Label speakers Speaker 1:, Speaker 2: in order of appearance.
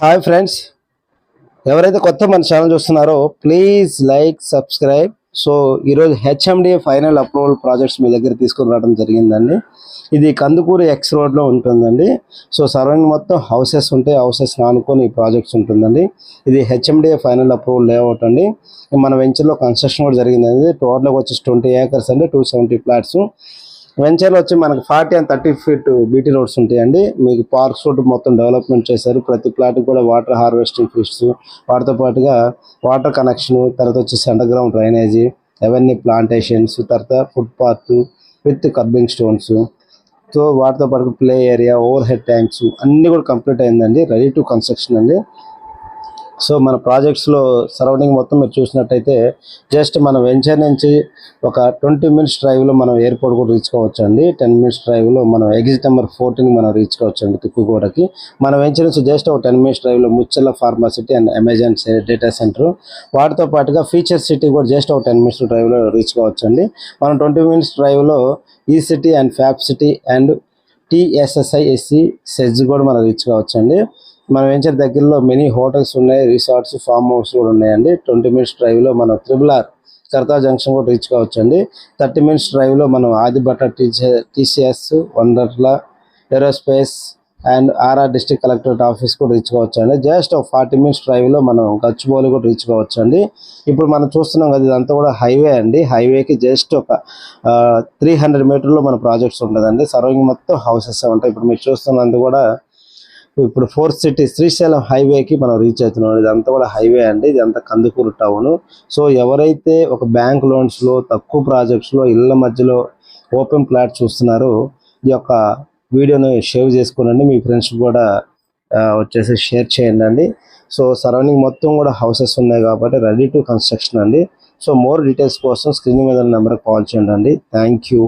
Speaker 1: Hi friends, ఎవరైతే కొత్త మన ఛానల్ చూస్తున్నారో ప్లీజ్ లైక్ సబ్స్క్రైబ్. సో ఈరోజు హెచ్ఎండి ఫైనల్ అప్రూవల్ ప్రాజెక్ట్స్ మీ దగ్గర తీసుకుని రావడం జరిగిందండి. ఇది కందుకూరు ఎక్స్ రోడ్లో ఉంటుందండి. సో సరౌండింగ్ మొత్తం హౌసెస్ ఉంటాయి, హౌసెస్ ఆనుకొని ఈ ప్రాజెక్ట్స్ ఉంటుందండి. ఇది హెచ్ఎండి ఫైనల్ అప్రూవల్ లేఅవుట్ అండి. మన వెంచర్లో కన్స్ట్రక్షన్ కూడా జరిగిందండి. టోటల్గా వచ్చేసి 20 acres అండి, 270 ఫ్లాట్స్. వెంచర్లో వచ్చి మనకి 40 and 30 feet బీటీ రోడ్స్ ఉంటాయండి. మీకు పార్క్స్ రోడ్ మొత్తం డెవలప్మెంట్ చేశారు. ప్రతి ప్లాట్కి కూడా వాటర్ హార్వెస్టింగ్ ఫిట్స్, వాటితో పాటుగా వాటర్ కనెక్షన్, తర్వాత వచ్చేసి అండర్ గ్రౌండ్ డ్రైనేజీ, అవన్నీ ప్లాంటేషన్స్, తర్వాత footpath with kerbing stones, so వాటితో పాటు play area, over head tanks అన్నీ కూడా కంప్లీట్ అయిందండి. రెడీ టు కన్స్ట్రక్షన్ అండి. సో మన ప్రాజెక్ట్స్లో సరౌండింగ్ మొత్తం మీరు చూసినట్టయితే జస్ట్ మన వెంచర్ నుంచి ఒక 20 minutes డ్రైవ్లో మనం ఎయిర్పోర్ట్ కూడా రీచ్ కావచ్చు అండి. 10 minutes డ్రైవ్లో మనం ఎగ్జిట్ నెంబర్ 14 మనం రీచ్ కావచ్చు అండి తుక్కుగూడకి. మన వెంచర్ నుంచి జస్ట్ ఒక 10 minutes డ్రైవ్లో Mucherla pharma city and Amazon data centre, వాటితో పాటుగా ఫీచర్ సిటీ కూడా జస్ట్ ఒక 10 minutes డ్రైవ్లో రీచ్ కావచ్చు అండి. మనం 20 minutes డ్రైవ్లో E city and fab city and టీఎస్ఎస్ఐఎస్సి సెజ్ కూడా మనం రీచ్ కావచ్చు అండి. మన వెంచర్ దగ్గరలో మెనీ హోటల్స్ ఉన్నాయి, రిసార్ట్స్, ఫామ్ హౌస్ కూడా ఉన్నాయండి. 20 minutes డ్రైవ్లో మనం RRR కర్తా జంక్షన్ కూడా రీచ్ కావచ్చు అండి. 30 minutes డ్రైవ్లో మనం Adibatla TCS, Wonderla aerospace and RR district collectorate office కూడా రీచ్ కావచ్చు అండి. జస్ట్ 40 minutes డ్రైవ్లో మనం గచ్చిబౌలి కూడా రీచ్ కావచ్చు అండి. ఇప్పుడు మనం చూస్తున్నాం కదా, ఇదంతా కూడా హైవే అండి. హైవేకి జస్ట్ ఒక 300 మీటర్లో మన ప్రాజెక్ట్స్ ఉంటుందండి. సరౌండింగ్ మొత్తం హౌసెస్ ఉంటాయి. ఇప్పుడు మీరు చూస్తున్నందు కూడా ఇప్పుడు 4th సిటీ శ్రీశైలం హైవేకి మనం రీచ్ అవుతున్నాం. ఇదంతా కూడా హైవే అండి. ఇదంతా కందుకూరు టౌన్. సో ఎవరైతే ఒక బ్యాంక్ లోన్స్లో తక్కువ ప్రాజెక్ట్స్లో ఇళ్ళ మధ్యలో ఓపెన్ ప్లాట్ చూస్తున్నారో ఈ యొక్క వీడియోని షేర్ చేసుకోనండి, మీ ఫ్రెండ్స్ కూడా వచ్చేసి షేర్ చేయండి అండి. సో సరౌండింగ్ మొత్తం కూడా హౌసెస్ ఉన్నాయి కాబట్టి రెడీ టు కన్స్ట్రక్షన్ అండి. సో మోర్ డీటెయిల్స్ కోసం స్క్రీన్ మీద నెంబర్కి కాల్ చేయండి అండి. Thank you.